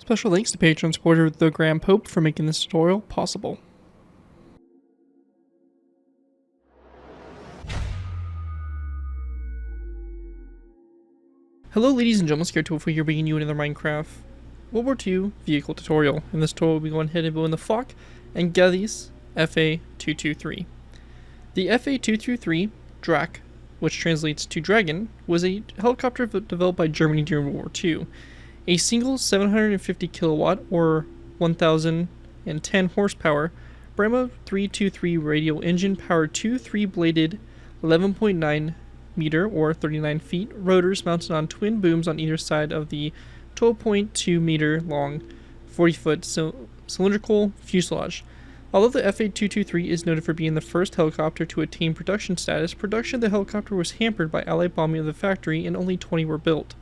Special thanks to Patreon supporter The Grand Pope for making this tutorial possible. Hello ladies and gentlemen, ScareTofu here, bringing you another Minecraft World War II vehicle tutorial. In this tutorial we'll be going ahead and building the Fock and Geddes FA223. The FA223 Drache, which translates to Dragon, was a helicopter developed by Germany during World War II. A single 750 kilowatt or 1010 horsepower Brahmo 323 radial engine powered two 3-bladed 11.9 meter or 39 feet rotors mounted on twin booms on either side of the 12.2 meter long 40-foot cylindrical fuselage. Although the FA223 is noted for being the first helicopter to attain production status, production of the helicopter was hampered by Allied bombing of the factory and only 20 were built.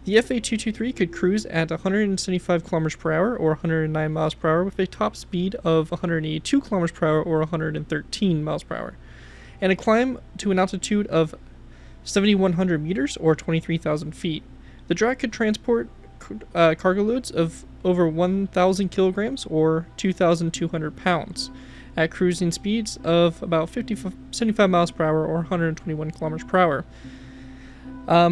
The FA223 could cruise at 175 km per hour or 109 miles per hour with a top speed of 182 km per hour or 113 miles per hour, and a climb to an altitude of 7,100 meters or 23,000 feet. The Drache could transport cargo loads of over 1,000 kilograms or 2,200 pounds at cruising speeds of about 75 miles per hour or 121 kilometers per hour.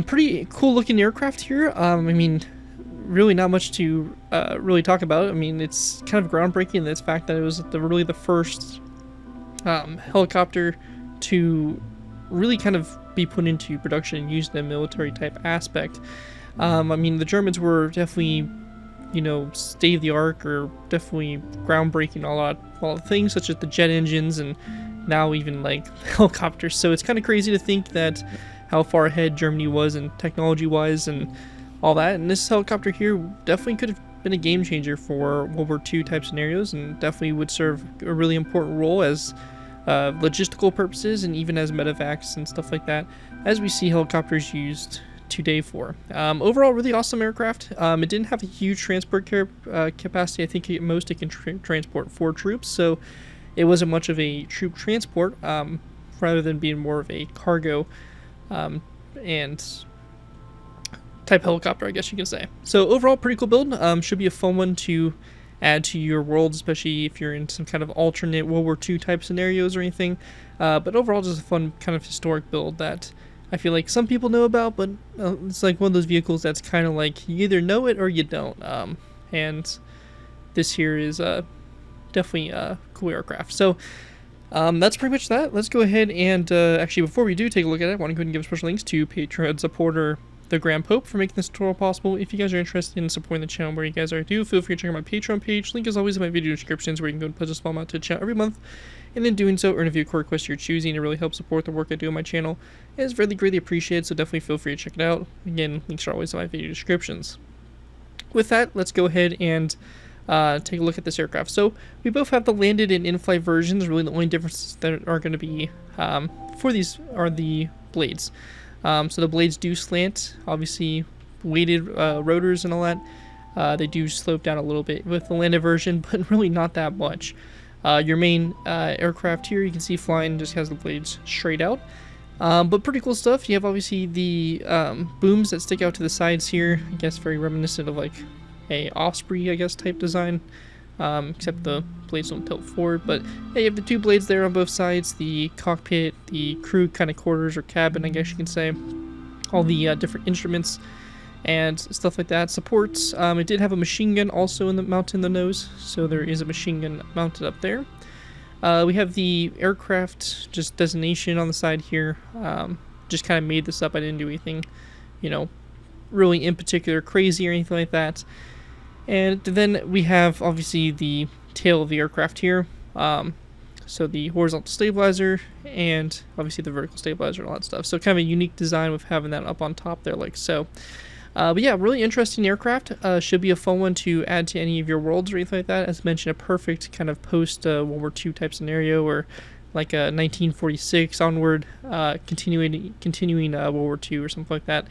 Pretty cool looking aircraft here. I mean, really not much to really talk about. I mean, it's kind of groundbreaking in this fact that it was really the first helicopter to really kind of be put into production and used in a military type aspect. I mean, the Germans were definitely, you know, state of the art or definitely groundbreaking a lot of things such as the jet engines and now even like helicopters. So it's kind of crazy to think that how far ahead Germany was in technology wise and all that. And this helicopter here definitely could have been a game changer for World War II type scenarios and definitely would serve a really important role as logistical purposes and even as medevacs and stuff like that, as we see helicopters used today for. Overall, really awesome aircraft. It didn't have a huge transport capacity. I think at most it can transport 4 troops, so it wasn't much of a troop transport rather than being more of a cargo and type helicopter, I guess you can say. So overall, pretty cool build. Should be a fun one to add to your world, especially if you're in some kind of alternate World War II type scenarios or anything. But overall, just a fun kind of historic build that I feel like some people know about, but it's like one of those vehicles that's kind of like you either know it or you don't. And this here is definitely a cool aircraft. So that's pretty much that. Let's go ahead and actually, before we do take a look at it, I want to go ahead and give special thanks to Patreon supporter The Grand Pope for making this tutorial possible. If you guys are interested in supporting the channel where you guys are, feel free to check out my Patreon page. Link is always in my video descriptions where you can go and pledge a small amount to the channel every month. And in doing so, earn a vehicle request you're choosing to really help support the work I do on my channel. It is really greatly appreciated, so definitely feel free to check it out. Again, links are always in my video descriptions. With that, let's go ahead and take a look at this aircraft. So we both have the landed and in-flight versions. Really the only differences that are going to be for these are the blades. So the blades do slant, obviously weighted rotors and all that. They do slope down a little bit with the landed version, but really not that much. Your main aircraft here, you can see flying, just has the blades straight out. But pretty cool stuff. You have obviously the booms that stick out to the sides here. I guess very reminiscent of like a Osprey, I guess, type design. Except the blades don't tilt forward. But yeah, you have the 2 blades there on both sides. The cockpit, the crew kind of quarters or cabin, I guess you can say. All the different instruments and stuff like that. Supports. It did have a machine gun also mounted in the nose, so there is a machine gun mounted up there. We have the aircraft just designation on the side here. Just kind of made this up. I didn't do anything, you know, really in particular crazy or anything like that. And then we have obviously the tail of the aircraft here. So the horizontal stabilizer and obviously the vertical stabilizer and all that stuff. So kind of a unique design with having that up on top there like so. But yeah, really interesting aircraft. Should be a fun one to add to any of your worlds or anything like that. As mentioned, a perfect kind of post World War II type scenario or like a 1946 onward continuing World War II or something like that.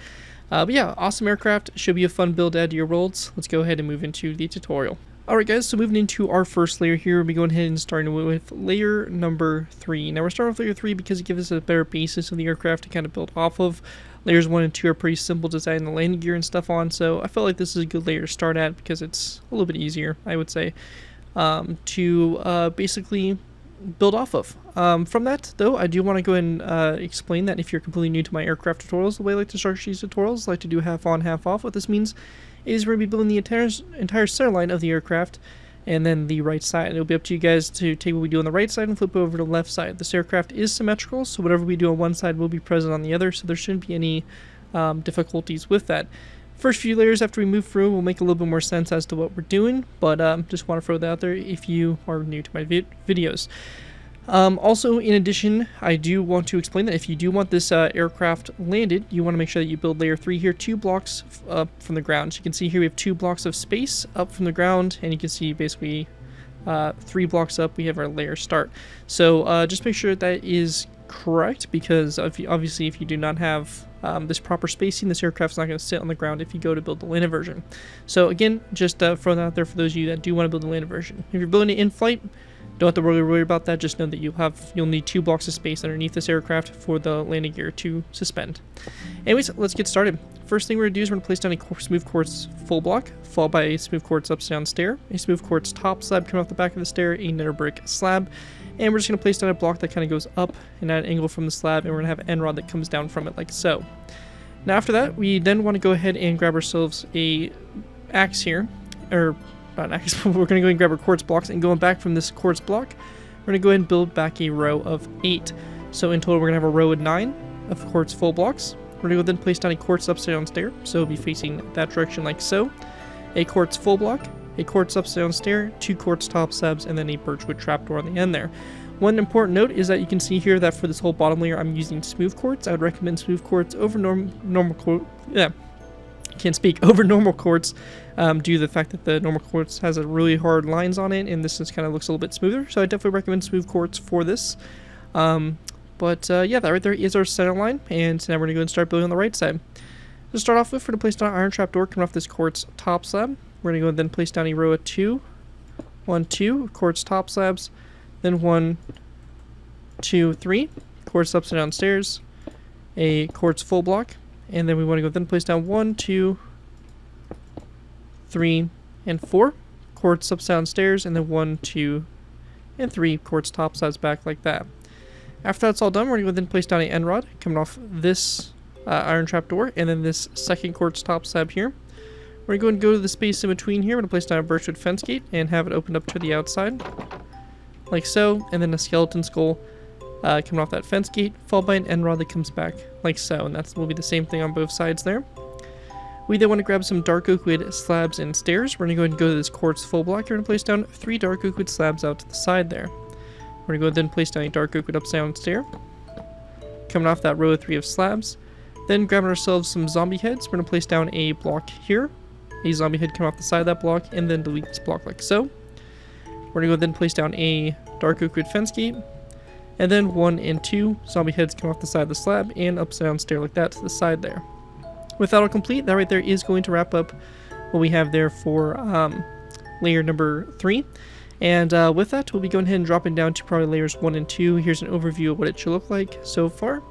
But yeah, awesome aircraft. Should be a fun build to add to your worlds. Let's go ahead and move into the tutorial. Alright guys, so moving into our first layer here, we'll be going ahead and starting with layer number 3. Now we're starting with layer 3 because it gives us a better basis of the aircraft to kind of build off of. Layers 1 and 2 are pretty simple design the landing gear and stuff on, so I felt like this is a good layer to start at because it's a little bit easier, I would say, to basically build off of. From that, though, I do want to go ahead and explain that if you're completely new to my aircraft tutorials, the way I like to structure these tutorials, I like to do half on, half off. What this means is we're going to be building the entire center line of the aircraft, and then the right side. It'll be up to you guys to take what we do on the right side and flip it over to the left side. This aircraft is symmetrical, so whatever we do on one side will be present on the other, so there shouldn't be any difficulties with that. First few layers after we move through will make a little bit more sense as to what we're doing, but just want to throw that out there if you are new to my videos. Also, in addition, I do want to explain that if you do want this aircraft landed, you want to make sure that you build layer 3 here, 2 blocks up from the ground. So you can see here we have 2 blocks of space up from the ground, and you can see basically 3 blocks up we have our layer start. So just make sure that is correct, because obviously if you do not have this proper spacing, this aircraft's not going to sit on the ground if you go to build the landed version. So again, just throw that out there for those of you that do want to build the landed version. If you're building it in flight, don't have to really worry about that. Just know that you'll need 2 blocks of space underneath this aircraft for the landing gear to suspend. Anyways, let's get started. First thing we're going to do is we're going to place down a smooth quartz full block, followed by a smooth quartz upside down stair, a smooth quartz top slab coming off the back of the stair, a nether brick slab, and we're just going to place down a block that kind of goes up and at an angle from the slab, and we're going to have an end rod that comes down from it like so. Now after that, we then want to go ahead and grab ourselves a axe here, or not axe, but we're going to go and grab our quartz blocks, and going back from this quartz block, we're going to go ahead and build back a row of 8. So in total, we're going to have a row of 9 of quartz full blocks. We're going to go then place down a quartz upside down stair, so it'll be facing that direction like so. A quartz full block, a quartz upside down stair, 2 quartz top slabs, and then a birchwood trapdoor on the end there. One important note is that you can see here that for this whole bottom layer, I'm using smooth quartz. I would recommend smooth quartz over normal quartz. Yeah, can't speak over normal quartz due to the fact that the normal quartz has a really hard lines on it, and this just kind of looks a little bit smoother. So I definitely recommend smooth quartz for this. Yeah, that right there is our center line, and so now we're going to go and start building on the right side. To start off with, we're going to place down an iron trapdoor coming off this quartz top slab. We're going to go and then place down a row of 2, 1, 2 quartz top slabs, then 1, 2, 3 quartz upside down stairs, a quartz full block, and then we want to go then place down 1, 2, 3, and 4 quartz upside down stairs, and then 1, 2, and 3 quartz top slabs back like that. After that's all done, we're going to then place down an end rod coming off this iron trapdoor, and then this second quartz top slab here. We're going to go to the space in between here. We're going to place down a birchwood fence gate and have it opened up to the outside, like so, and then a skeleton skull coming off that fence gate, followed by an end rod that comes back like so, and that will be the same thing on both sides there. We then want to grab some dark oak wood slabs and stairs. We're going to go ahead and go to this quartz full block. We're going to place down 3 dark oak wood slabs out to the side there. We're going to go ahead and place down a dark oak wood upside down stair, coming off that row of 3 of slabs. Then grabbing ourselves some zombie heads, we're going to place down a block here, a zombie head coming off the side of that block, and then delete this block like so. We're going to go then place down a dark oak wood fence gate, and then 1 and 2 zombie heads come off the side of the slab and upside down stair like that to the side there. With that all complete, that right there is going to wrap up what we have there for layer number 3. And with that, we'll be going ahead and dropping down to probably layers 1 and 2. Here's an overview of what it should look like so far.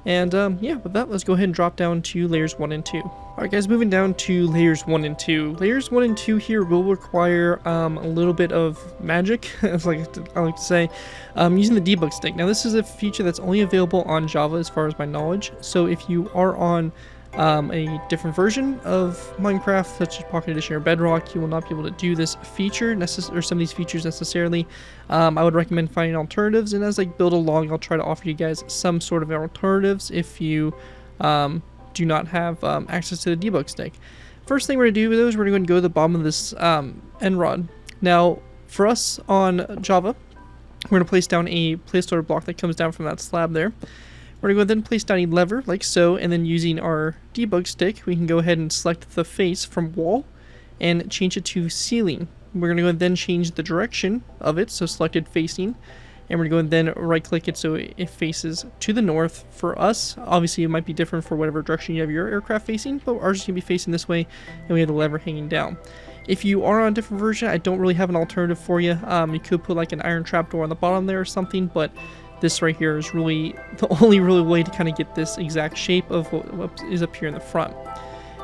And yeah, with that, let's go ahead and drop down to layers 1 and 2. Alright guys, moving down to layers 1 and 2. Layers 1 and 2 here will require a little bit of magic, as I like to say, using the debug stick. Now this is a feature that's only available on Java as far as my knowledge. So if you are on a different version of Minecraft, such as Pocket Edition or Bedrock, you will not be able to do this feature, or some of these features necessarily. I would recommend finding alternatives, and as I build along, I'll try to offer you guys some sort of alternatives if you do not have access to the debug stick. First thing we're going to do with those, we're going to go to the bottom of this end rod. Now, for us on Java, we're going to place down a placeholder block that comes down from that slab there. We're going to go then place down a lever like so, and then using our debug stick, we can go ahead and select the face from wall and change it to ceiling. We're going to go and then change the direction of it, so selected facing, and we're going to go and then right click it so it faces to the north for us. Obviously it might be different for whatever direction you have your aircraft facing, but ours is going to be facing this way, and we have the lever hanging down. If you are on a different version, I don't really have an alternative for you. You could put like an iron trapdoor on the bottom there or something, but this right here is really the only really way to kind of get this exact shape of what is up here in the front.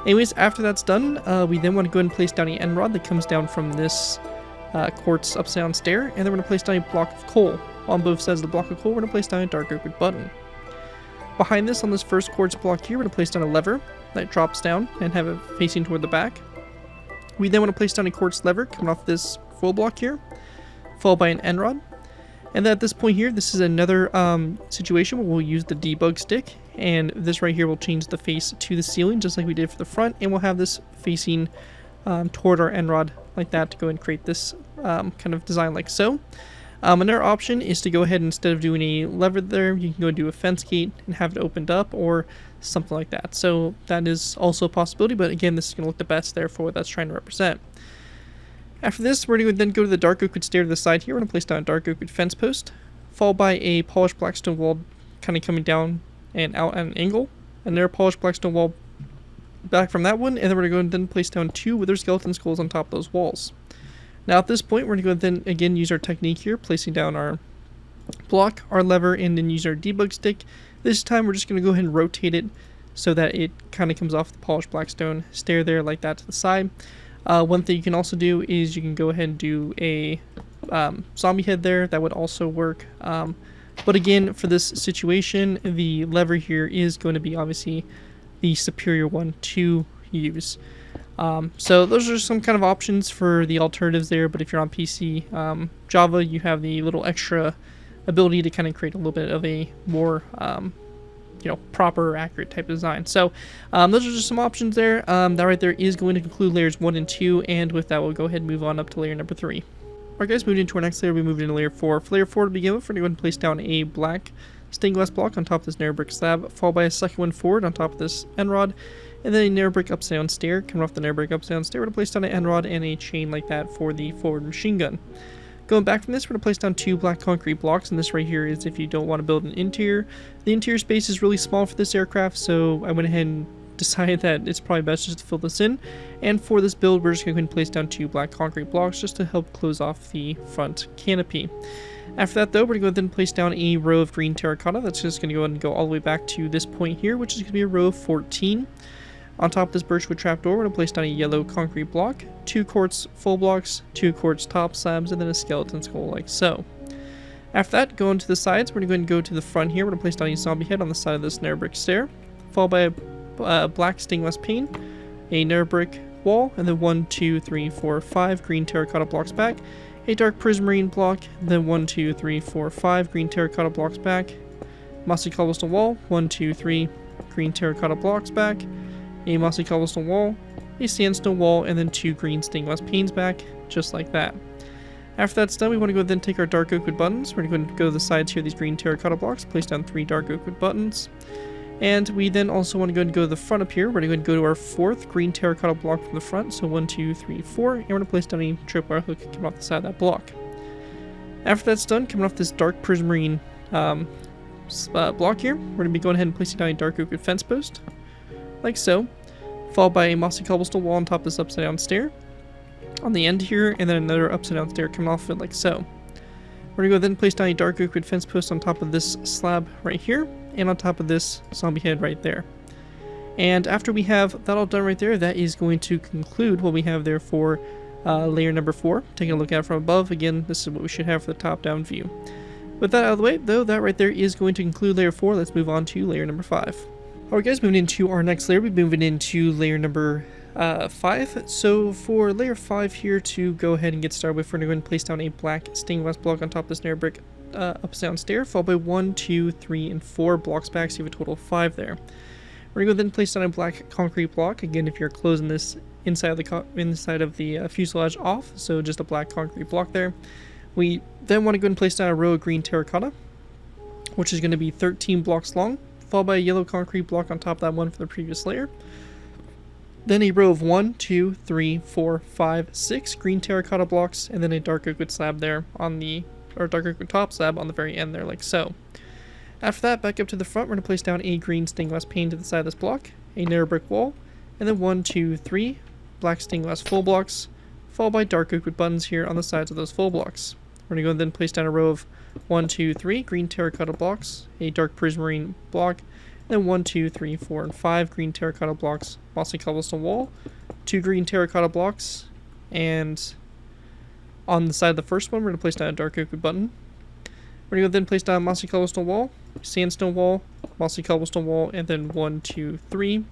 Anyways, after that's done, we then want to go ahead and place down an end rod that comes down from this quartz upside down stair, and then we're going to place down a block of coal. On both sides of the block of coal, we're going to place down a dark oak wood button. Behind this, on this first quartz block here, we're going to place down a lever that drops down and have it facing toward the back. We then want to place down a quartz lever coming off this full block here, followed by an end rod. And then at this point here, this is another situation where we'll use the debug stick, and this right here will change the face to the ceiling just like we did for the front, and we'll have this facing toward our end rod like that to go and create this kind of design like so. Another option is to go ahead, instead of doing a lever there, you can go do a fence gate and have it opened up or something like that. So that is also a possibility, but again, this is going to look the best there for what that's trying to represent. After this, we're going to then go to the dark oak wood stair to the side here. We're going to place down a dark oak wood fence post, followed by a polished black stone wall kind of coming down and out at an angle. And there, a polished black stone wall back from that one, and then we're going to go and then place down 2 wither skeleton skulls on top of those walls. Now at this point, we're going to go and then again use our technique here, placing down our block, our lever, and then use our debug stick. This time we're just going to go ahead and rotate it so that it kind of comes off the polished black stone stair there like that to the side. One thing you can also do is you can go ahead and do a zombie head there. That would also work. But again, for this situation, the lever here is going to be obviously the superior one to use. So those are some kind of options for the alternatives there, but if you're on PC, Java, you have the little extra ability to kind of create a little bit of a more, proper, accurate type of design. So those are just some options there. That right there is going to conclude layers 1 and 2, and with that, we'll go ahead and move on up to layer number 3. Alright guys, moving into our next layer, we moved into layer 4. For layer 4 to begin with, we're going to go ahead and place down a black stained glass block on top of this narrow brick slab, followed by a second one forward on top of this end rod, and then a narrow brick upside down stair. Coming off the narrow brick upside down stair, we're going to place down an end rod and a chain like that for the forward machine gun. Going back from this, we're going to place down 2 black concrete blocks, and this right here is if you don't want to build an interior. The interior space is really small for this aircraft, so I went ahead and decided that it's probably best just to fill this in. And for this build, we're just going to go ahead and place down 2 black concrete blocks just to help close off the front canopy. After that, though, we're going to go ahead and place down a row of green terracotta. That's just going to go ahead and go all the way back to this point here, which is going to be a row of 14. On top of this birchwood trapdoor, we're going to place down a yellow concrete block, 2 quartz full blocks, 2 quartz top slabs, and then a skeleton skull like so. After that, going to the sides, we're going to go to the front here. We're going to place down a zombie head on the side of this narrow brick stair, followed by a black stained glass pane, a narrow brick wall, and then 1, 2, 3, 4, 5 green terracotta blocks back, a dark prismarine block, then 1, 2, 3, 4, 5 green terracotta blocks back, mossy cobblestone wall, 1, 2, 3 green terracotta blocks back, a mossy cobblestone wall, a sandstone wall, and then 2 green stained glass panes back, just like that. After that's done, we want to go then take our dark oak wood buttons. We're going to go to the sides here, these green terracotta blocks, place down 3 dark oak wood buttons. And we then also want to go and go to the front up here. We're going to go and go to our 4th green terracotta block from the front. So 1, 2, 3, 4. And we're going to place down a tripwire hook coming off the side of that block. After that's done, coming off this dark prismarine block here, we're going to be going ahead and placing down a dark oak wood fence post, like so, followed by a mossy cobblestone wall on top of this upside down stair on the end here, and then another upside down stair coming off of it like so. We're going to go then place down a dark oak wood fence post on top of this slab right here, and on top of this zombie head right there. And after we have that all done right there, that is going to conclude what we have there for layer number 4. Taking a look at it from above, again, this is what we should have for the top-down view. With that out of the way, though, that right there is going to conclude layer 4. Let's move on to layer number 5. Alright guys, moving into our next layer, we're moving into layer number 5. So for layer 5 here, to go ahead and get started with, we're going to go ahead and place down a black stained glass block on top of this narrow brick upside down stair, followed by 1, 2, 3, and 4 blocks back, so you have a total of 5 there. We're going to go then place down a black concrete block, again if you're closing this inside of the fuselage off, so just a black concrete block there. We then want to go and place down a row of green terracotta, which is going to be 13 blocks long, followed by a yellow concrete block on top of that one for the previous layer. Then a row of 1, 2, 3, 4, 5, 6 green terracotta blocks, and then a dark oak wood slab there on the, or dark oak wood top slab on the very end there, like so. After that, back up to the front, we're going to place down a green stained glass pane to the side of this block, a narrow brick wall, and then 1, 2, 3 black stained glass full blocks, followed by dark oak wood buttons here on the sides of those full blocks. We're going to go and then place down a row of 1, 2, 3 green terracotta blocks, a dark prismarine block, and then 1, 2, 3, 4, and 5 green terracotta blocks, mossy cobblestone wall, 2 green terracotta blocks, and on the side of the first one, we're going to place down a dark oak button. We're going to then place down a mossy cobblestone wall, sandstone wall, mossy cobblestone wall, and then 1, 2, 3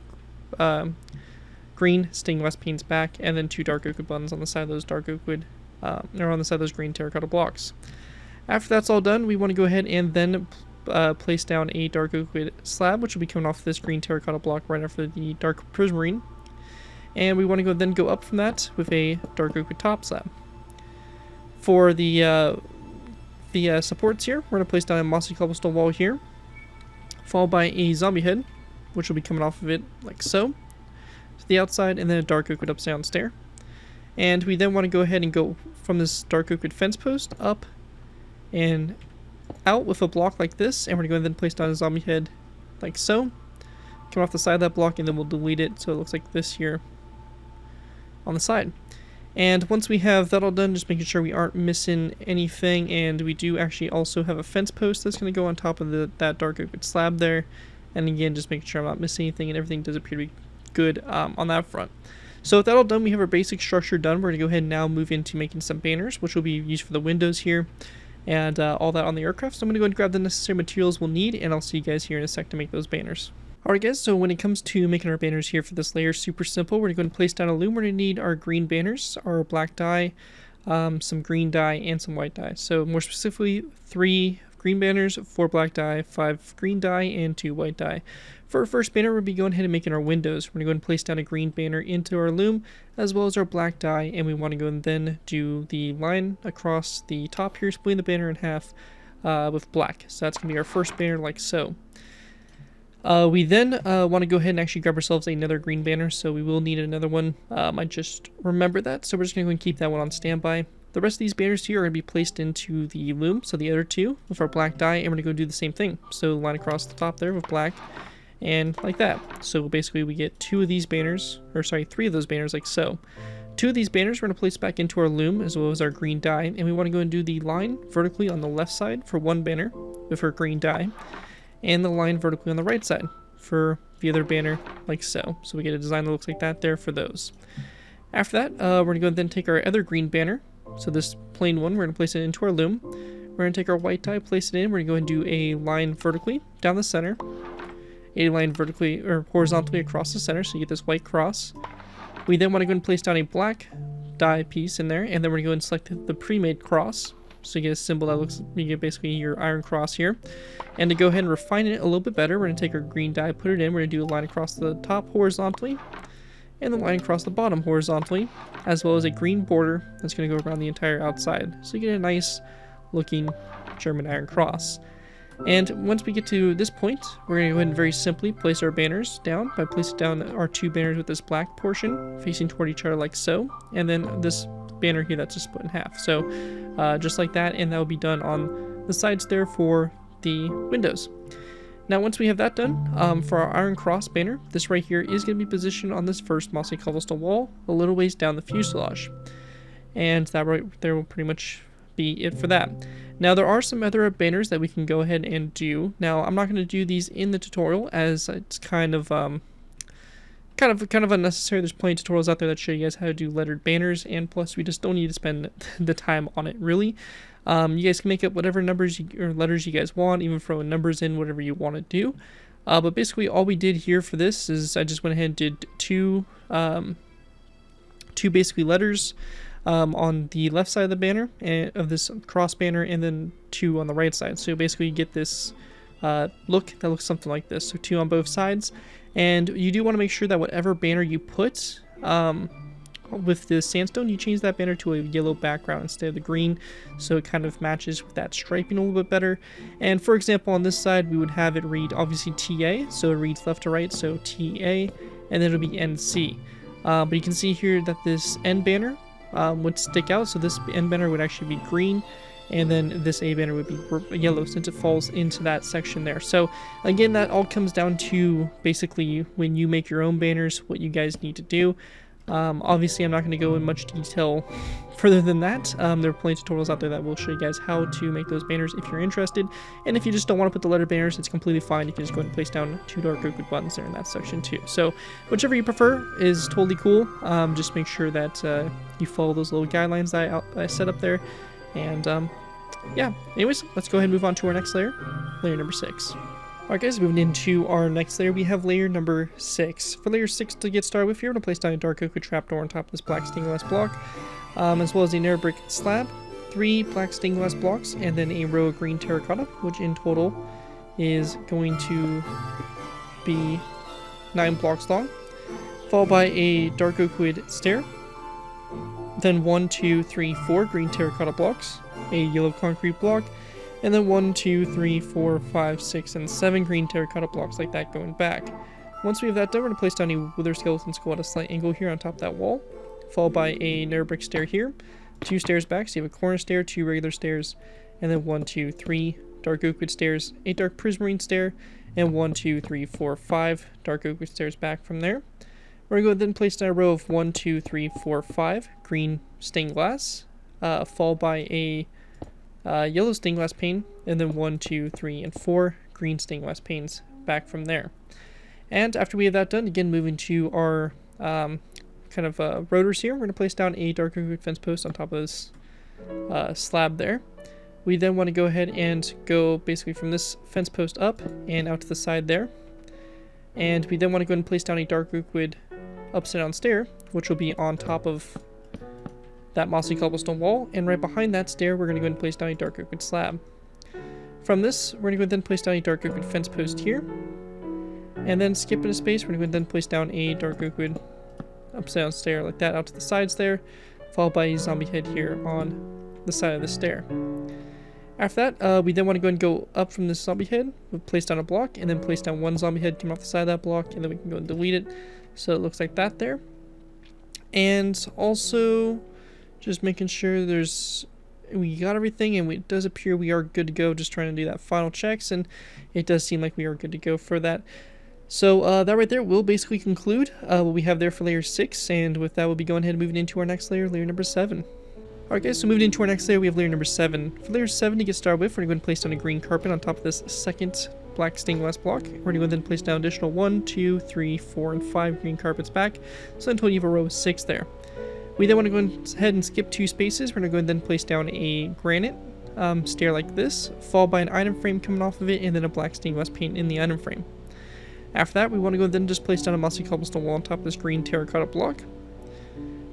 green stained glass panes back, and then 2 dark oak buttons on the side of those dark oak wood, or on the side of those green terracotta blocks. After that's all done, we want to go ahead and then place down a dark oak wood slab, which will be coming off this green terracotta block right after the dark prismarine. And we want to then go up from that with a dark oak wood top slab. For the supports here, we're going to place down a mossy cobblestone wall here, followed by a zombie head, which will be coming off of it like so, to the outside, and then a dark oak wood upside down stair. And we then want to go ahead and go from this dark oak wood fence post up and out with a block like this, and we're going to go and then place down a zombie head like so, come off the side of that block, and then we'll delete it so it looks like this here on the side. And once we have that all done, just making sure we aren't missing anything, and we do actually also have a fence post that's going to go on top of that dark oak wood slab there, and again just making sure I'm not missing anything and everything does appear to be good on that front. So with that all done, we have our basic structure done. We're going to go ahead and now move into making some banners, which will be used for the windows here and all that on the aircraft. So I'm going to go and grab the necessary materials we'll need, and I'll see you guys here in a sec to make those banners. Alright guys, so when it comes to making our banners here for this layer, super simple. We're going to go and place down a loom. We're going to need our green banners, our black dye, some green dye, and some white dye. So more specifically, 3 green banners, 4 black dye, 5 green dye, and 2 white dye. For our first banner, we'll be going ahead and making our windows. We're going to go and place down a green banner into our loom, as well as our black dye, and we want to go and then do the line across the top here, splitting the banner in half with black. So that's going to be our first banner like so. We then want to go ahead and actually grab ourselves another green banner, so we will need another one. I just remembered that, so we're just going to go and keep that one on standby. The rest of these banners here are going to be placed into the loom, so the other 2 with our black dye, and we're going to go do the same thing. So line across the top there with black, and like that. So basically we get 2 of these banners, or sorry, 3 of those banners like so. 2 of these banners we're going to place back into our loom, as well as our green dye, and we want to go and do the line vertically on the left side for one banner with our green dye, and the line vertically on the right side for the other banner like so. So we get a design that looks like that there for those. After that, we're going to go and then take our other green banner. So this plain one, we're going to place it into our loom. We're going to take our white dye, place it in. We're going to go and do a line vertically down the center, a line vertically or horizontally across the center, so you get this white cross. We then want to go and place down a black dye piece in there, and then we're going to go and select the pre-made cross. So you get a symbol that looks, you get basically your iron cross here. And to go ahead and refine it a little bit better, we're going to take our green dye, put it in, we're going to do a line across the top horizontally, and the line across the bottom horizontally, as well as a green border that's going to go around the entire outside. So you get a nice looking German iron cross. And once we get to this point, we're going to go ahead and very simply place our banners down by placing down our 2 banners with this black portion facing toward each other like so, and then this banner here that's just split in half. So just like that, and that will be done on the sides there for the windows. Now once we have that done, for our iron cross banner, this right here is going to be positioned on this first mossy cobblestone wall a little ways down the fuselage. And that right there will pretty much be it for that. Now there are some other banners that we can go ahead and do. Now I'm not going to do these in the tutorial, as it's kind of unnecessary. There's plenty of tutorials out there that show you guys how to do lettered banners, and plus we just don't need to spend the time on it really. You guys can make up whatever numbers or letters you guys want, even throw numbers in, whatever you want to do. But basically all we did here for this is I just went ahead and did two basically letters on the left side of the banner, and of this cross banner, and then 2 on the right side. So basically you get this look that looks something like this. So 2 on both sides. And you do want to make sure that whatever banner you put with the sandstone, you change that banner to a yellow background instead of the green, so it kind of matches with that striping a little bit better. And for example, on this side we would have it read obviously TA, so it reads left to right, so TA, and then it'll be NC. But you can see here that this N banner would stick out, so this N banner would actually be green, and then this A banner would be yellow since it falls into that section there. So again, that all comes down to basically when you make your own banners, what you guys need to do. Obviously, I'm not going to go in much detail further than that. There are plenty of tutorials out there that will show you guys how to make those banners if you're interested. And if you just don't want to put the letter banners, it's completely fine. You can just go ahead and place down 2 dark oak wood buttons there in that section too. So whichever you prefer is totally cool. Just make sure that you follow those little guidelines that I set up there. And yeah, anyways, let's go ahead and move on to our next layer, layer number 6. Alright guys, moving into our next layer, we have layer number 6. For layer 6 to get started with here, we're going to place down a dark oak wood trapdoor on top of this black stained glass block, as well as a narrow brick slab, 3 black stained glass blocks, and then a row of green terracotta, which in total is going to be 9 blocks long, followed by a dark oak wood stair, then 1, 2, 3, 4 green terracotta blocks, a yellow concrete block, and then 1, 2, 3, 4, 5, 6, and 7 green terracotta blocks like that going back. Once we have that done, we're going to place down a wither skeleton skull at a slight angle here on top of that wall, followed by a narrow brick stair here, 2 stairs back, so you have a corner stair, 2 regular stairs, and then 1, 2, 3 dark oak wood stairs, a dark prismarine stair, and 1, 2, 3, 4, 5 dark oak wood stairs back from there. We're going to go ahead and place down a row of 1, 2, 3, 4, 5 green stained glass, followed by a yellow stained glass pane, and then 1, 2, 3, and 4 green stained glass panes back from there. And after we have that done, again moving to our kind of rotors here, we're going to place down a dark oak wood fence post on top of this slab there. We then want to go ahead and go basically from this fence post up and out to the side there. And we then want to go ahead and place down a dark oak wood upside down stair, which will be on top of that mossy cobblestone wall, and right behind that stair we're going to go ahead and place down a dark oak wood slab. From this, we're going to go ahead and place down a dark oak wood fence post here, and then skipping a space, we're going to go ahead and place down a dark oak wood upside down stair like that out to the sides there, followed by a zombie head here on the side of the stair. After that, we then want to go and go up from this zombie head, we'll place down a block, and then place down 1 zombie head coming off the side of that block, and then we can go and delete it, so it looks like that there. And also just making sure we got everything, and it does appear we are good to go, just trying to do that final checks, and it does seem like we are good to go for that. So that right there will basically conclude what we have there for layer 6, and with that we'll be going ahead and moving into our next layer, layer number 7. Alright guys, so moving into our next layer, we have layer number 7. For layer 7 to get started with, we're going to place down a green carpet on top of this second black stained glass block. We're going to go then place down additional 1, 2, 3, 4, and 5 green carpets back, so in total you have a row of 6 there. We then want to go ahead and skip 2 spaces. We're going to go and then place down a granite stair like this, followed by an item frame coming off of it, and then a black stained glass pane in the item frame. After that, we want to go and then just place down a mossy cobblestone wall on top of this green terracotta block.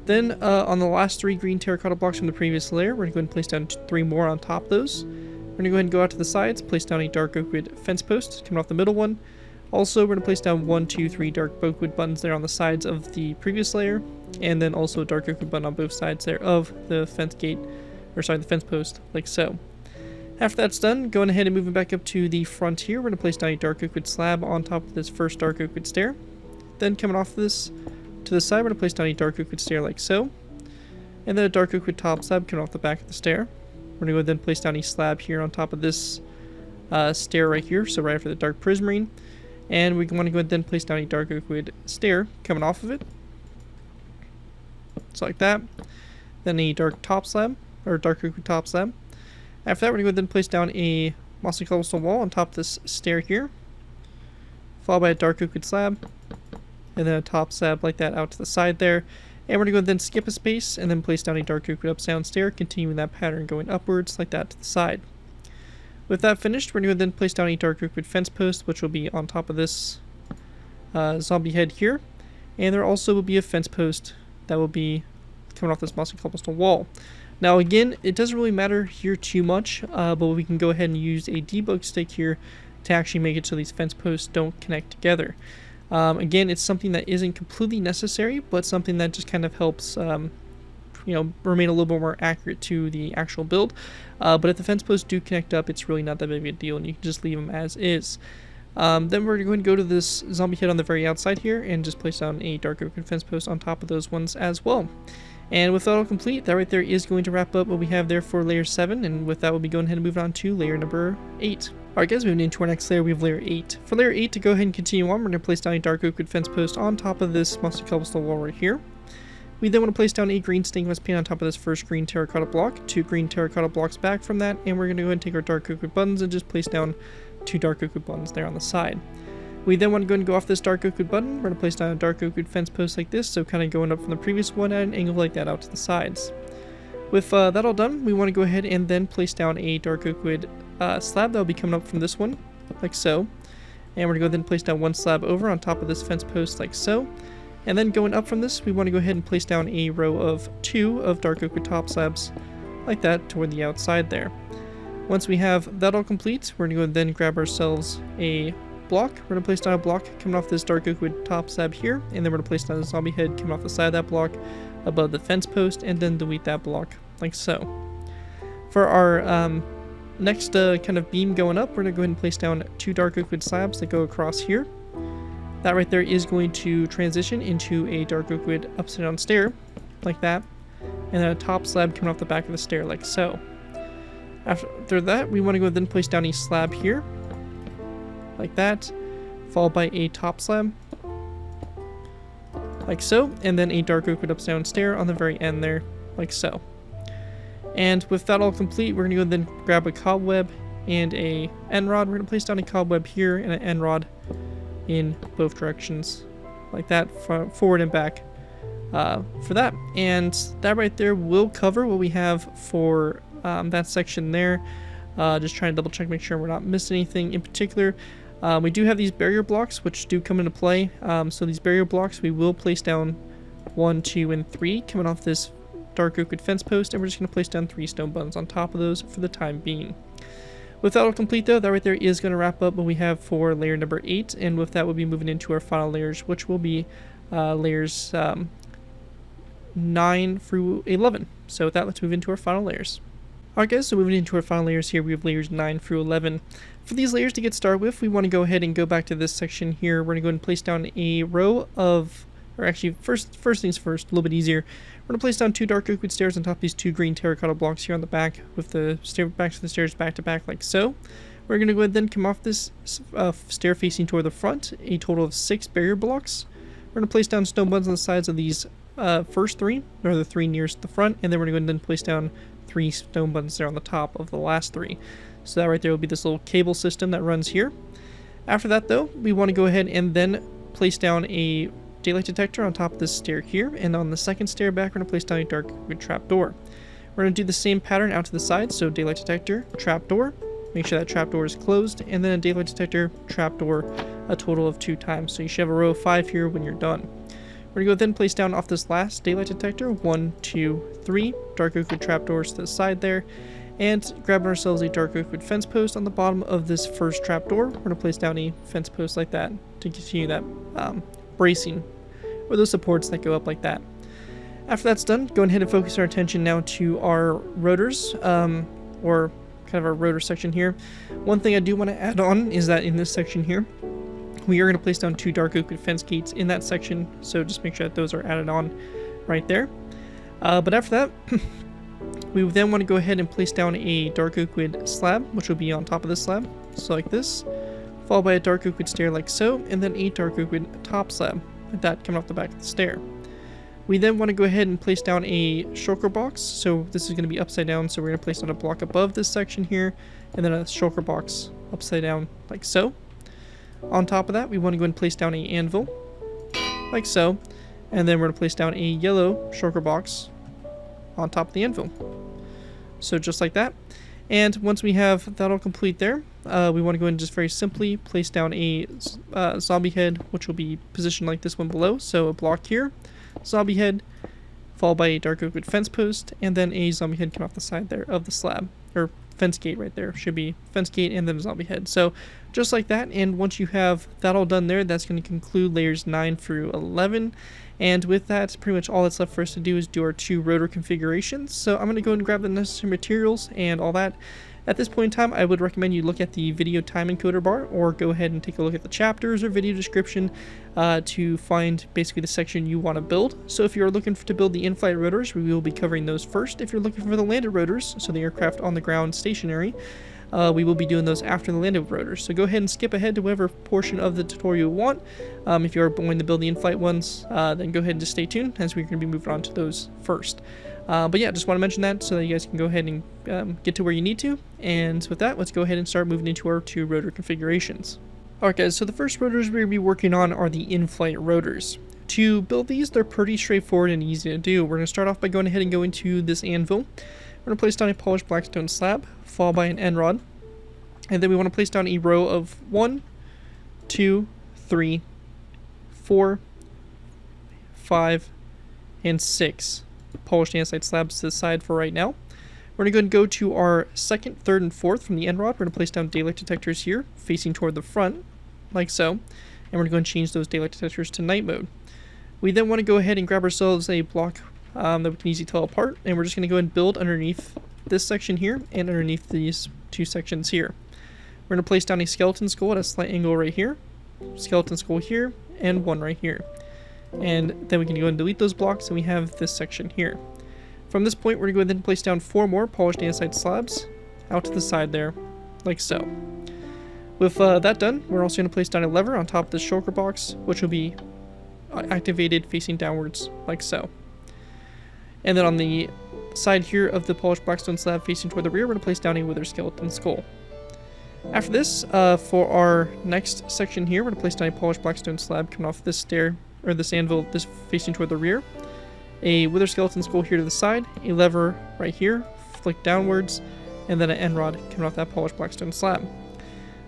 Then on the last 3 green terracotta blocks from the previous layer, we're going to go and place down 3 more on top of those. We're going to go ahead and go out to the sides, place down a dark oak wood fence post coming off the middle one. Also, we're going to place down 1, 2, 3 dark oak wood buttons there on the sides of the previous layer, and then also a dark oak wood button on both sides there of the fence gate, or sorry, the fence post, like so. After that's done, going ahead and moving back up to the front here, we're going to place down a dark oak wood slab on top of this first dark oak wood stair. Then coming off this to the side, we're going to place down a dark oak wood stair like so, and then a dark oak wood top slab coming off the back of the stair. We're going to go then place down a slab here on top of this stair right here, so right after the dark prismarine. And we want to go ahead and then place down a dark oak wood stair coming off of it. Just like that. Then a dark top slab, or dark oak wood top slab. After that, we're going to go ahead and then place down a mossy cobblestone wall on top of this stair here, followed by a dark oak wood slab, and then a top slab like that out to the side there. And we're going to go ahead and then skip a space, and then place down a dark oak wood upside down stair, continuing that pattern going upwards like that to the side. With that finished, we're going to then place down a dark oak wood fence post, which will be on top of this zombie head here. And there also will be a fence post that will be coming off this mossy cobblestone wall. Now again, it doesn't really matter here too much, but we can go ahead and use a debug stick here to actually make it so these fence posts don't connect together. Again, it's something that isn't completely necessary, but something that just kind of helps remain a little bit more accurate to the actual build. But if the fence posts do connect up, it's really not that big of a deal, and you can just leave them as is. Then we're going to go to this zombie head on the very outside here and just place down a dark oak fence post on top of those ones as well. And with that all complete, that right there is going to wrap up what we have there for layer 7, and with that we'll be going ahead and moving on to layer number 8. Alright guys, moving into our next layer, we have layer 8. For layer 8, to go ahead and continue on, we're going to place down a dark oak fence post on top of this mossy cobblestone wall right here. We then want to place down a green stained glass pane on top of this first green terracotta block, 2 green terracotta blocks back from that, and we're going to go ahead and take our dark oak wood buttons and just place down 2 dark oak wood buttons there on the side. We then want to go ahead and go off this dark oak wood button. We're going to place down a dark oak wood fence post like this, so kind of going up from the previous one at an angle like that out to the sides. With that all done, we want to go ahead and then place down a dark oak wood slab that will be coming up from this one, like so. And we're going to go ahead and place down 1 slab over on top of this fence post like so. And then going up from this, we want to go ahead and place down a row of 2 of dark oak wood top slabs like that toward the outside there. Once we have that all complete, we're going to go and then grab ourselves a block. We're going to place down a block coming off this dark oak wood top slab here, and then we're going to place down a zombie head coming off the side of that block above the fence post, and then delete that block like so. For our next kind of beam going up, we're going to go ahead and place down 2 dark oak wood slabs that go across here. That right there is going to transition into a dark oak wood upside down stair like that, and then a top slab coming off the back of the stair like so. After that, we want to go then place down a slab here like that, followed by a top slab like so, and then a dark oak wood upside down stair on the very end there like so. And with that all complete, we're going to go then grab a cobweb and a end rod. We're going to place down a cobweb here and an end rod in both directions like that, forward and back for that. And that right there will cover what we have for that section there. Just trying to double check, make sure we're not missing anything in particular. We do have these barrier blocks which do come into play. So these barrier blocks we will place down 1, 2, and 3 coming off this dark oak wood fence post, and we're just going to place down 3 stone buttons on top of those for the time being. With that all complete though, that right there is going to wrap up what we have for layer number 8, and with that we'll be moving into our final layers, which will be layers 9 through 11. So with that, let's move into our final layers. Alright guys, so moving into our final layers here, we have layers 9 through 11. For these layers to get started with, we want to go ahead and go back to this section here. We're going to go ahead and place down a row of, or actually first things first, a little bit easier. We're going to place down 2 dark oak wood stairs on top of these 2 green terracotta blocks here on the back, with the backs of the stairs back to back like so. We're going to go ahead and then come off this stair facing toward the front, a total of 6 barrier blocks. We're going to place down stone buttons on the sides of these first 3, or the 3 nearest the front, and then we're going to go ahead and then place down 3 stone buttons there on the top of the last 3. So that right there will be this little cable system that runs here. After that though, we want to go ahead and then place down a daylight detector on top of this stair here, and on the second stair back we're going to place down a dark wood trapdoor. We're going to do the same pattern out to the side, so daylight detector, trapdoor, make sure that trapdoor is closed, and then a daylight detector, trapdoor, a total of 2 times. So you should have a row of 5 here when you're done. We're going to go then place down off this last daylight detector 1, 2, 3 dark oak wood trapdoors to the side there, and grabbing ourselves a dark oak wood fence post on the bottom of this first trapdoor. We're going to place down a fence post like that to continue that bracing, or those supports that go up like that. After that's done, go ahead and focus our attention now to our rotors, or kind of our rotor section here. One thing I do want to add on is that in this section here, we are going to place down 2 dark oak wood fence gates in that section, so just make sure that those are added on right there. But after that, we then want to go ahead and place down a dark oak wood slab, which will be on top of this slab, so like this, followed by a dark oak wood stair like so, and then a dark oak wood top slab, like that, coming off the back of the stair. We then want to go ahead and place down a shulker box, so this is going to be upside down, so we're going to place down a block above this section here, and then a shulker box upside down like so. On top of that, we want to go ahead and place down a anvil, like so, and then we're going to place down a yellow shulker box on top of the anvil. So just like that. And once we have that all complete there, we want to go ahead and just very simply place down a zombie head, which will be positioned like this one below. So a block here, zombie head, followed by a dark oak wood fence post, and then a zombie head come off the side there of the slab, or fence gate right there. Should be fence gate and then a zombie head. So just like that, and once you have that all done there, that's going to conclude layers 9 through 11. And with that, pretty much all that's left for us to do is do our 2 rotor configurations. So I'm going to go and grab the necessary materials and all that. At this point in time, I would recommend you look at the video time encoder bar, or go ahead and take a look at the chapters or video description to find basically the section you want to build. So if you're looking to build the in-flight rotors, we will be covering those first. If you're looking for the landed rotors, so the aircraft on the ground stationary, we will be doing those after the landed rotors. So go ahead and skip ahead to whatever portion of the tutorial you want. If you are going to build the in-flight ones, then go ahead and just stay tuned, as we're going to be moving on to those first. But yeah, just want to mention that so that you guys can go ahead and get to where you need to. And with that, let's go ahead and start moving into our 2 rotor configurations. Alright guys, so the first rotors we're going to be working on are the in-flight rotors. To build these, they're pretty straightforward and easy to do. We're going to start off by going ahead and going to this anvil. We're going to place down a polished blackstone slab, followed by an end rod. And then we want to place down a row of 1, 2, 3, 4, 5, and 6 polished andesite slabs to the side for right now. We're going to go and go to our 2nd, 3rd, and 4th from the end rod. We're going to place down daylight detectors here, facing toward the front, like so. And we're going to go and change those daylight detectors to night mode. We then want to go ahead and grab ourselves a block that we can easily tell apart. And we're just going to go and build underneath this section here and underneath these 2 sections here. We're going to place down a skeleton skull at a slight angle right here, skeleton skull here, and 1 right here. And then we can go and delete those blocks, and we have this section here. From this point, we're going to go ahead and place down 4 more polished andesite slabs out to the side there, like so. With that done, we're also going to place down a lever on top of this shulker box, which will be activated facing downwards, like so. And then on the side here of the polished blackstone slab facing toward the rear, we're going to place down a wither skeleton skull. After this, for our next section here, we're going to place down a polished blackstone slab coming off this stair, or this anvil, this facing toward the rear. A wither skeleton skull here to the side, a lever right here, flick downwards, and then an end rod coming off that polished blackstone slab.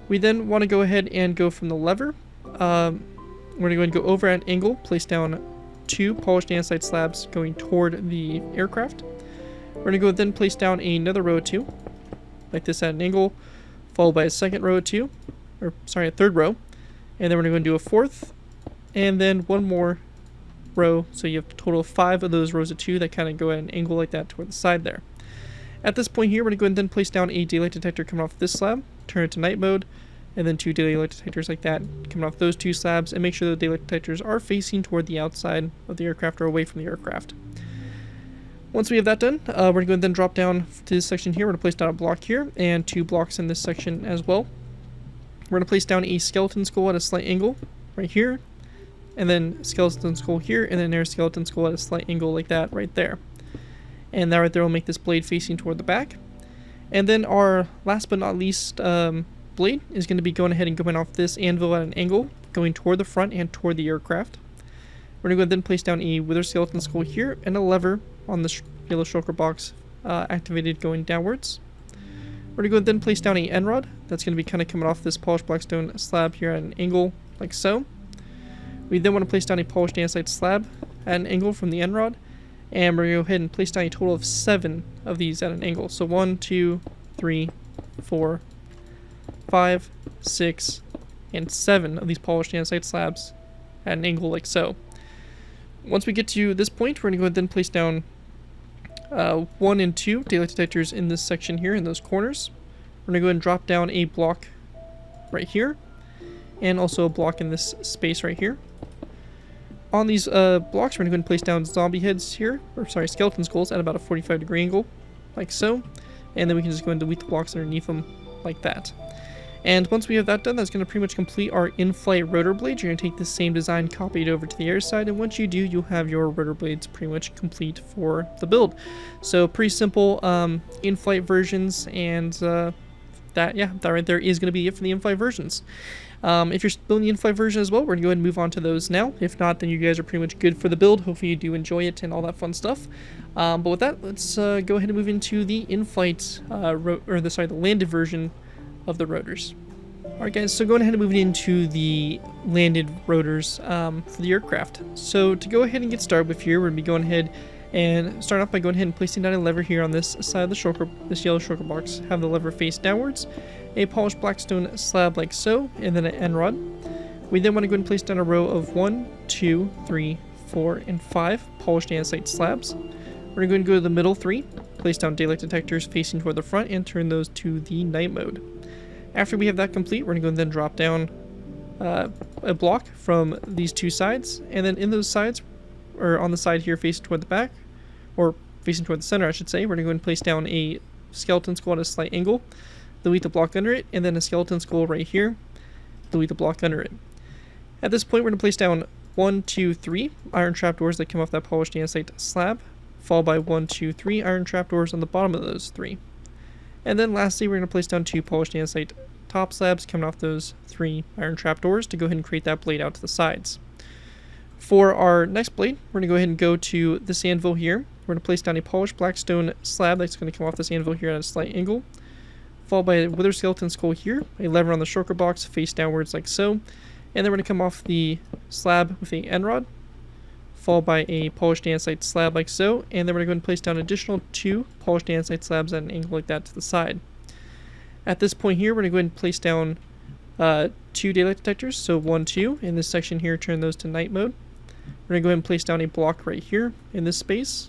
We then want to go ahead and go from the lever. We're going to go and go over at an angle, place down 2 polished andesite slabs going toward the aircraft. We're going to go then place down another row of 2, like this at an angle, followed by a second row of 2, or sorry, a third row, and then we're going to go and do a 4th, and then 1 more row, so you have a total of 5 of those rows of 2 that kind of go at an angle like that toward the side there. At this point here, we're going to go ahead and then place down a daylight detector coming off this slab, turn it to night mode, and then 2 daylight detectors like that coming off those 2 slabs, and make sure the daylight detectors are facing toward the outside of the aircraft or away from the aircraft. Once we have that done, we're going to go and then drop down to this section here. We're going to place down a block here and 2 blocks in this section as well. We're going to place down a skeleton skull at a slight angle right here, and then skeleton skull here, and then there's skeleton skull at a slight angle like that right there. And that right there will make this blade facing toward the back. And then our last but not least blade is going to be going ahead and going off this anvil at an angle, going toward the front and toward the aircraft. We're going to go ahead and then place down a wither skeleton skull here and a lever on the yellow shulker box activated going downwards. We're going to go ahead and then place down a end rod that's going to be kind of coming off this polished blackstone slab here at an angle like so. We then want to place down a polished andesite slab at an angle from the end rod, and we're going to go ahead and place down a total of 7 of these at an angle. So 1, 2, 3, 4, 5, 6, and 7 of these polished andesite slabs at an angle like so. Once we get to this point, we're going to go ahead and then place down 1 and 2 daylight detectors in this section here in those corners. We're going to go ahead and drop down a block right here, and also a block in this space right here. On these blocks, we're going to go ahead and place down zombie heads here, or sorry, skeleton skulls at about a 45-degree angle, like so. And then we can just go and delete the blocks underneath them, like that. And once we have that done, that's going to pretty much complete our in-flight rotor blades. You're going to take the same design, copy it over to the air side, and once you do, you'll have your rotor blades pretty much complete for the build. So pretty simple in-flight versions, and that right there is going to be it for the in-flight versions. If you're building the in-flight version as well, we're going to go ahead and move on to those now. If not, then you guys are pretty much good for the build. Hopefully you do enjoy it and all that fun stuff. But with that, let's go ahead and move into the in-flight, the landed version of the rotors. Alright guys, so going ahead and moving into the landed rotors for the aircraft. So to go ahead and get started with here, we're going to be going ahead and start off by going ahead and placing down a lever here on this side of the shulker, this yellow shulker box. Have the lever face downwards, a polished blackstone slab like so, and then an end rod. We then want to go ahead and place down a row of 1, 2, 3, 4, and 5 polished andesite slabs. We're going to go to the middle 3, place down daylight detectors facing toward the front, and turn those to the night mode. After we have that complete, we're going to go and then drop down a block from these 2 sides, and then in those sides, or on the side here facing toward the back, or facing toward the center I should say, we're going to go and place down a skeleton skull at a slight angle, delete the block under it, and then a skeleton skull right here, delete the block under it. At this point, we're going to place down 1, 2, 3 iron trapdoors that come off that polished andesite slab, followed by 1, 2, 3 iron trapdoors on the bottom of those 3. And then lastly, we're going to place down 2 polished andesite top slabs coming off those 3 iron trapdoors to go ahead and create that blade out to the sides. For our next blade, we're going to go ahead and go to this anvil here. We're going to place down a polished blackstone slab that's going to come off this anvil here at a slight angle, followed by a wither skeleton skull here, a lever on the shulker box face downwards like so, and then we're going to come off the slab with a end rod, followed by a polished andesite slab like so, and then we're going to place down an additional 2 polished andesite slabs at an angle like that to the side. At this point here, we're going to go ahead and place down 2 daylight detectors, so 1, 2, in this section here, turn those to night mode. We're going to go ahead and place down a block right here in this space.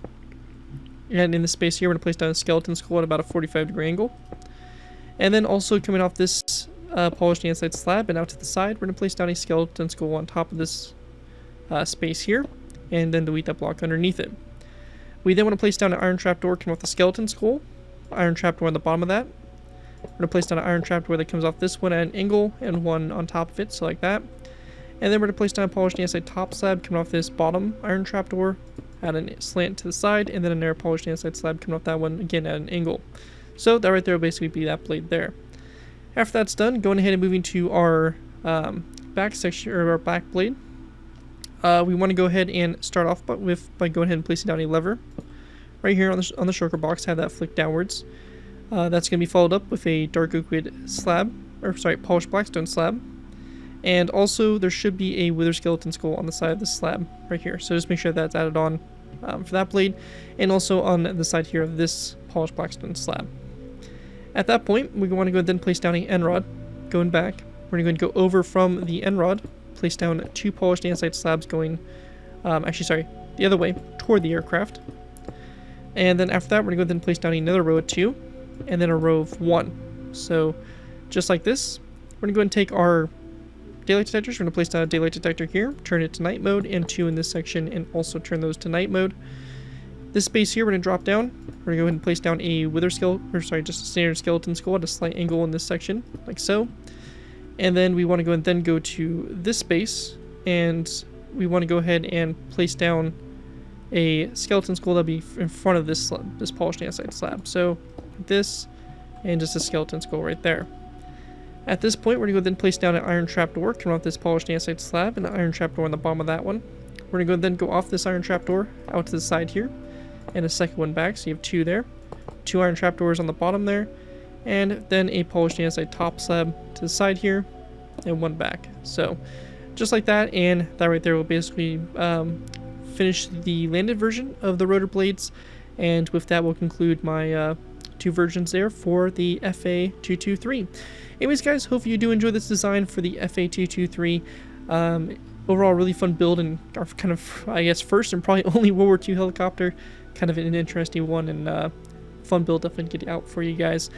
And in this space here, we're going to place down a skeleton skull at about a 45-degree angle. And then also coming off this polished andesite slab and out to the side, we're going to place down a skeleton skull on top of this space here, and then delete that block underneath it. We then want to place down an iron trapdoor coming off the skeleton skull, iron trapdoor on the bottom of that. We're going to place down an iron trapdoor that comes off this one at an angle and one on top of it, so like that. And then we're going to place down a polished andesite top slab coming off this bottom iron trapdoor at a slant to the side, and then another polished andesite slab coming off that one again at an angle. So that right there will basically be that blade there. After that's done, going ahead and moving to our back section, or our back blade, we want to go ahead and start off by going ahead and placing down a lever right here on the shulker box, have that flick downwards. That's going to be followed up with a dark oak wood slab, or sorry, polished blackstone slab. And also there should be a wither skeleton skull on the side of this slab right here. So just make sure that's added on for that blade, and also on the side here of this polished blackstone slab. At that point, we want to go ahead and place down an end rod. Going back, we're going to go over from the end rod, place down 2 polished andesite slabs going, the other way, toward the aircraft. And then after that, we're going to go ahead and place down another row of 2, and then a row of 1. So just like this, we're going to go ahead and take our daylight detectors. We're going to place down a daylight detector here, turn it to night mode, and 2 in this section, and also turn those to night mode. This space here, we're going to drop down. We're going to go ahead and place down a just a standard skeleton skull at a slight angle in this section, like so. And then we want to go and then go to this space, and we want to go ahead and place down a skeleton skull that'll be in front of this polished andesite slab. So this, and just a skeleton skull right there. At this point, we're going to go then place down an iron trapdoor coming off this polished andesite slab, and an iron trapdoor on the bottom of that one. We're going to go then go off this iron trapdoor out to the side here, and a second one back, so you have 2 there. 2 iron trapdoors on the bottom there, and then a polished andesite top slab to the side here, and 1 back. So just like that, and that right there will basically finish the landed version of the rotor blades, and with that we'll conclude my 2 versions there for the FA223. Anyways guys, hope you do enjoy this design for the FA223. Overall really fun build, and our kind of, I guess, first and probably only World War II helicopter. Kind of an interesting one, and fun build, definitely get out for you guys.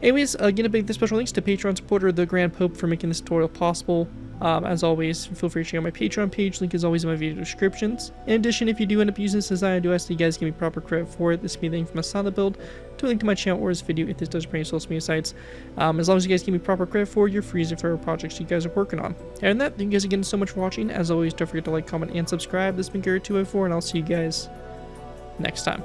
Anyways, again, a big special thanks to Patreon supporter The Grand Pope for making this tutorial possible. As always, feel free to check out my Patreon page. Link is always in my video descriptions. In addition, if you do end up using this design, I do ask that you guys give me proper credit for it. This will be the link from a solid build to a link to my channel or this video if this does bring social media sites. As long as you guys give me proper credit for your free and favorite projects you guys are working on. And that, thank you guys again so much for watching. As always, don't forget to like, comment, and subscribe. This has been Garrett204, and I'll see you guys next time.